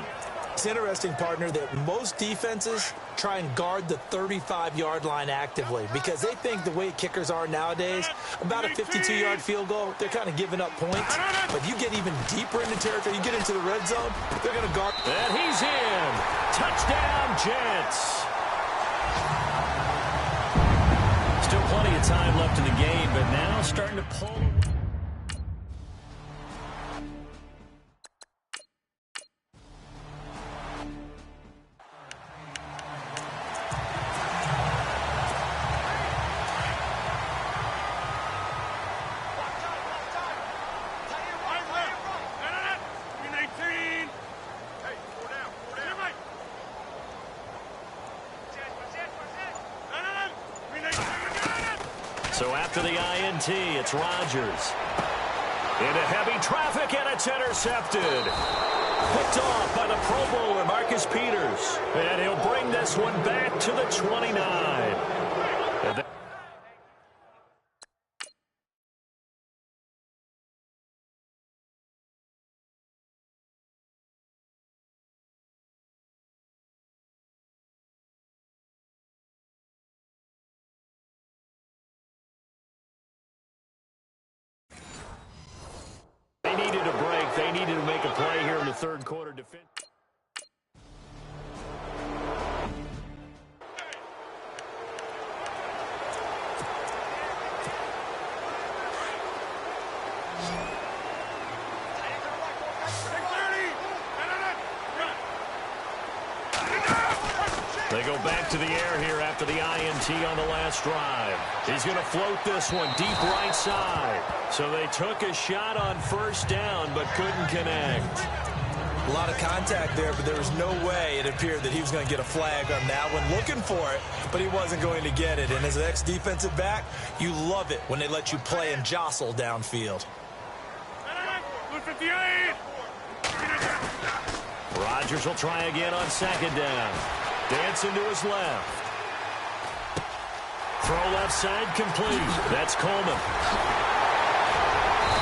It's interesting, partner, that most defenses try and guard the 35-yard line actively because they think the way kickers are nowadays, about a 52-yard field goal, they're kind of giving up points. But you get even deeper into territory, you get into the red zone, they're going to guard. And he's in. Touchdown, Jets. Still plenty of time left in the game, but now starting to pull. So after the INT, it's Rodgers. Into heavy traffic, and it's intercepted. Picked off by the Pro Bowler, Marcus Peters. And he'll bring this one back to the 29. They needed a break. They needed to make a play here in the 3rd quarter. They go back to the air here after the INT on the last drive. He's going to float this one deep right side. So they took a shot on 1st down but couldn't connect. A lot of contact there, but there was no way it appeared that he was going to get a flag on that one. Looking for it, but he wasn't going to get it. And as an ex-defensive back, you love it when they let you play and jostle downfield. Rodgers will try again on 2nd down. Dancing to his left. Throw left side complete. That's Coleman.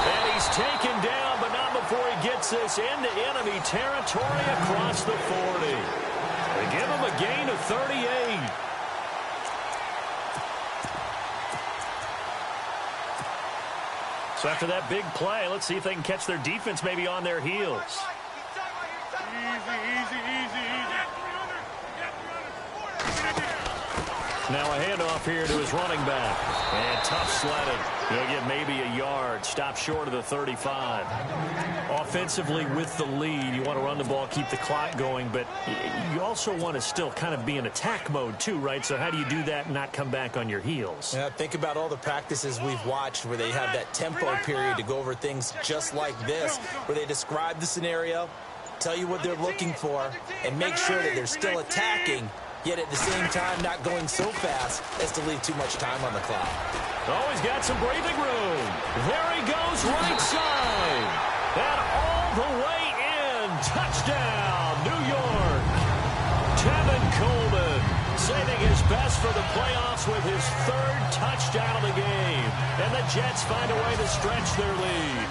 And he's taken down, but not before he gets this into enemy territory across the 40. They give him a gain of 38. So after that big play, let's see if they can catch their defense maybe on their heels. Now a handoff here to his running back. And tough sledding. He'll get maybe a yard. Stop short of the 35. Offensively with the lead, you want to run the ball, keep the clock going, but you also want to still kind of be in attack mode too, right? So how do you do that and not come back on your heels? Yeah, think about all the practices we've watched where they have that tempo period to go over things just like this, where they describe the scenario, tell you what they're looking for, and make sure that they're still attacking, yet at the same time not going so fast as to leave too much time on the clock. Oh, he's got some breathing room. There he goes, right side. And all the way in. Touchdown, New York. Tevin Coleman saving his best for the playoffs with his third touchdown of the game. And the Jets find a way to stretch their lead.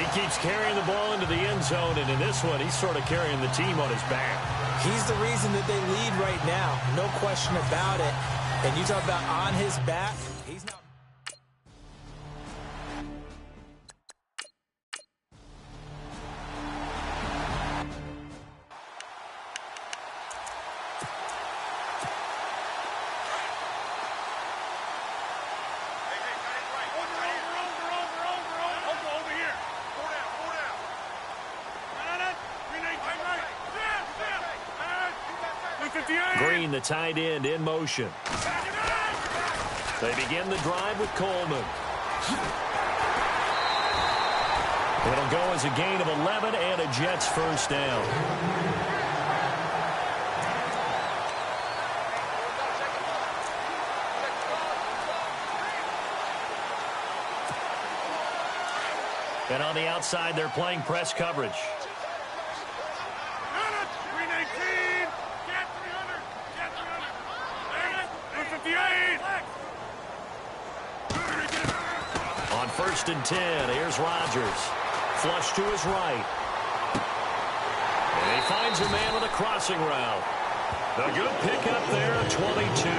He keeps carrying the ball into the end zone, and in this one, he's sort of carrying the team on his back. He's the reason that they lead right now, no question about it. And you talk about on his back, he's not. Green, the tight end, in motion. They begin the drive with Coleman. It'll go as a gain of 11 and a Jets first down. And on the outside, they're playing press coverage. On 1st and 10, here's Rodgers. Flush to his right. And he finds a man on the crossing route. A good pickup there at 22.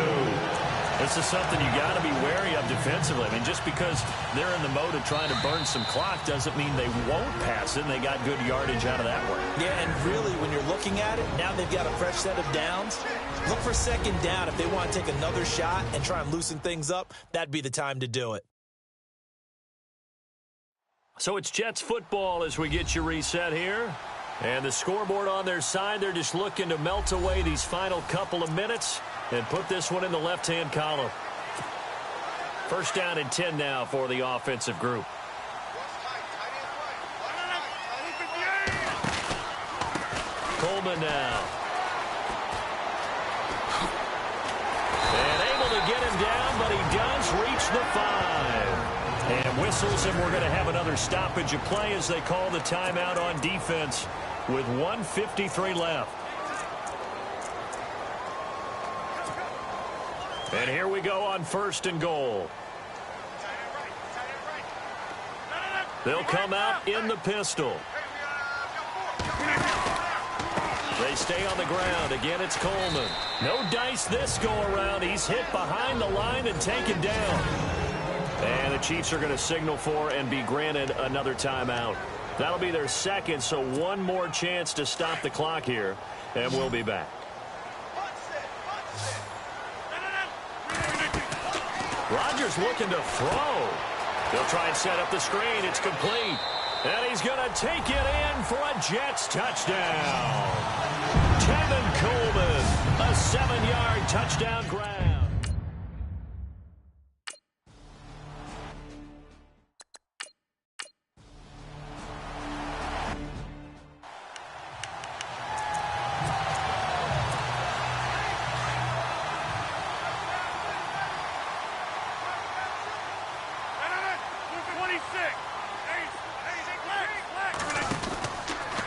This is something you got to be wary of defensively. I mean, just because they're in the mode of trying to burn some clock doesn't mean they won't pass it, and they got good yardage out of that one. Yeah, and really, when you're looking at it, now they've got a fresh set of downs. Look for second down. If they want to take another shot and try and loosen things up, that'd be the time to do it. So it's Jets football as we get you reset here. And the scoreboard on their side, they're just looking to melt away these final couple of minutes and put this one in the left-hand column. 1st down and 10 now for the offensive group. Coleman now. And able to get him down, but he does reach the 5. And whistles, and we're going to have another stoppage of play as they call the timeout on defense with 1:53 left. And here we go on 1st and goal. They'll come out in the pistol. They stay on the ground. Again, it's Coleman. No dice this go-around. He's hit behind the line and taken down. And the Chiefs are going to signal for and be granted another timeout. That'll be their second, so one more chance to stop the clock here, and we'll be back. Rodgers looking to throw. They'll try and set up the screen. It's complete. And he's going to take it in for a Jets touchdown. Tevin Coleman, a 7-yard touchdown grab.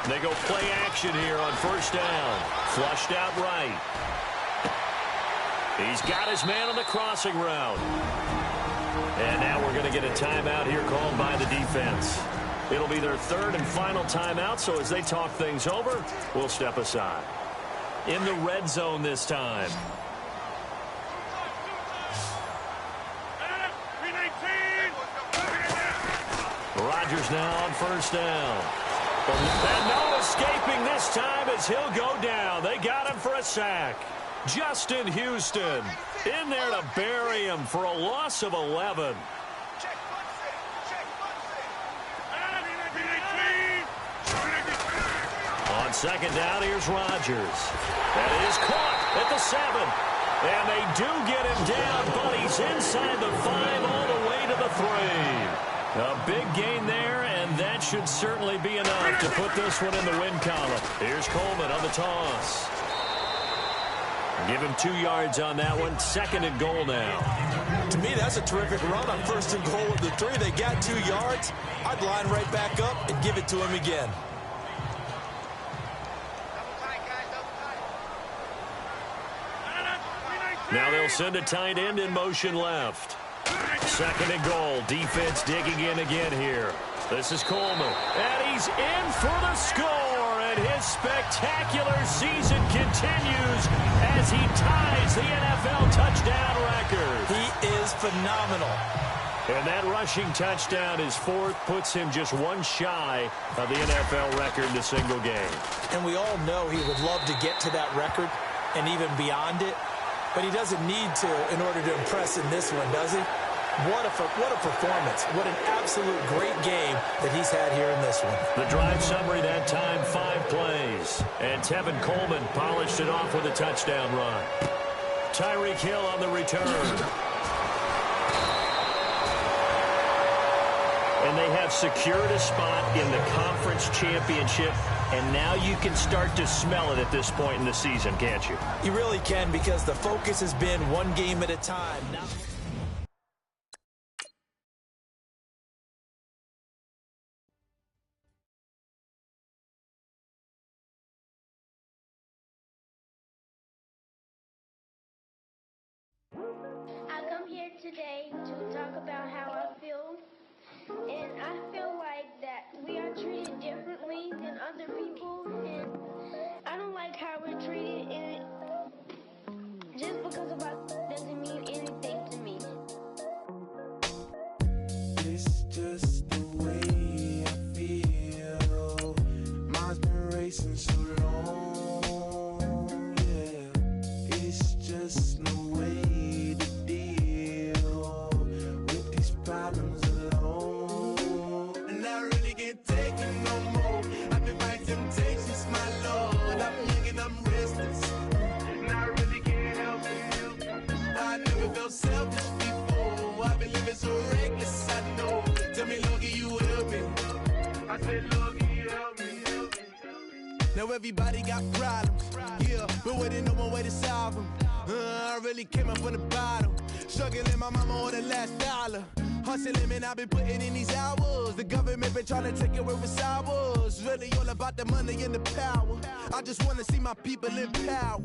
They go play action here on 1st down. Flushed out right. He's got his man on the crossing route. And now we're going to get a timeout here called by the defense. It'll be their 3rd and final timeout, so as they talk things over, we'll step aside. In the red zone this time. Rodgers now on 1st down. And no escaping this time as he'll go down. They got him for a sack. Justin Houston in there to bury him for a loss of 11. On second down, here's Rodgers. That is caught at the 7. And they do get him down, but he's inside the 5 all the way to the 3. A big gain there, and that should certainly be enough to put this one in the win column. Here's Coleman on the toss. Give him 2 yards on that one. 2nd and goal now. To me, that's a terrific run on 1st and goal at the 3. They got 2 yards. I'd line right back up and give it to him again. Now they'll send a tight end in motion left. 2nd and goal. Defense digging in again here. This is Coleman. And he's in for the score. And his spectacular season continues as he ties the NFL touchdown record. He is phenomenal. And that rushing touchdown, his 4th, puts him just 1 shy of the NFL record in a single game. And we all know he would love to get to that record and even beyond it. But he doesn't need to in order to impress in this one, does he? What a performance. What an absolute great game that he's had here in this one. The drive summary that time, 5 plays. And Tevin Coleman polished it off with a touchdown run. Tyreek Hill on the return. And they have secured a spot in the conference championship. And now you can start to smell it at this point in the season, can't you? You really can, because the focus has been one game at a time. Now I come here today to talk about how I feel, and I feel like that we are treated differently than other people, and I don't like how we're treated, and just because of us doesn't mean anything to me. It's just the way I feel. Mine's been racing so long, yeah. It's just no way to deal with these problems alone. And I really can't take it no more. I've been fighting temptations, my Lord. I'm young and I'm restless, and I really can't help it. I never felt selfish before. I've been living so reckless, I know. Tell me, Lord, can you help me? I said, Lord, can you help me? Now everybody got problems, yeah, but we didn't know one way to solve them. I really came up from the bottom, struggling my mama on the last dollar. Hustling, man, I've been putting in these hours. The government been trying to take away what's ours. Really all about the money and the power. I just want to see my people in power.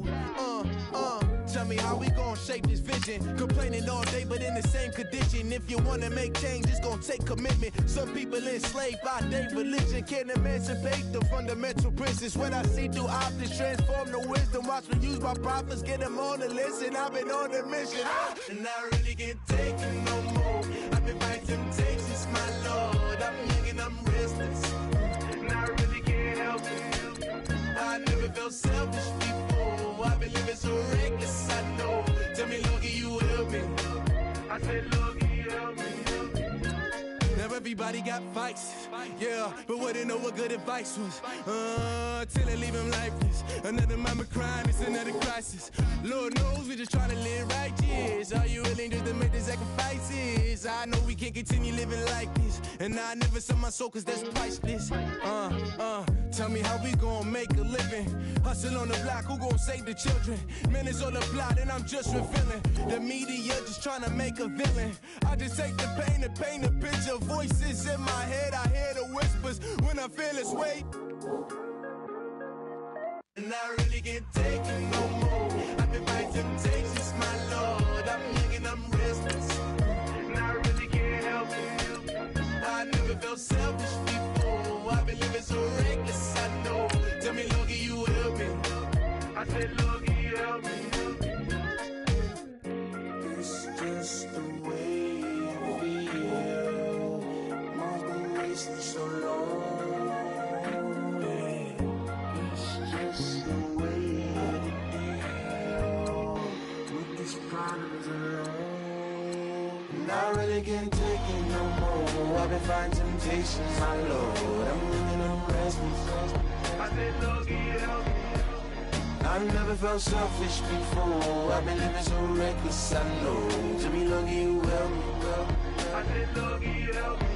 Tell me how we gon' shape this vision. Complaining all day, but in the same condition. If you wanna make change, it's gon' take commitment. Some people enslaved by their religion. Can't emancipate the fundamental principles. What I see through optics transform the wisdom. Watch me use my prophets, get them on the list, and I've been on a mission. And I really can't take it no more. I've been fighting temptations, my Lord. I'm young and I'm restless, and I really can't help it. I never felt selfish before. I've been living so reckless, I know. Tell me, Lord, can you help me? I said, Lord, can you help me? Now everybody got fights, yeah, but wouldn't know what good advice was. Till they leave him lifeless. Another mama crying, it's another crisis. Lord knows we just trying to live righteous. Are you willing just to make the sacrifices? I know we can't continue living like this, and I never sell my soul cause that's priceless. Tell me how we gon' make a living. Hustle on the block, who gon' save the children? Minutes on the plot and I'm just revealing. The media just trying to make a villain. I just take the pain and paint a picture. Voices in my head, I hear the whispers when I feel this weight. And I really can't take it no more. I've been fighting temptations, my Lord. I'm young and I'm restless, and I really can't help it. I never felt selfish before. I've been living so reckless, I know. Tell me, Lord, can you help me? I said, Lord, can you help me? It's just the way I feel. Mine's been racing so long. It's just the way to deal I really can't take it no more. I've been fighting temptations, my Lord. I'm running on restless. I said, Lord, get help. I've never felt selfish before. I've been living so reckless, I know. To me, Lord, you help me, well. I said, Lord, get help.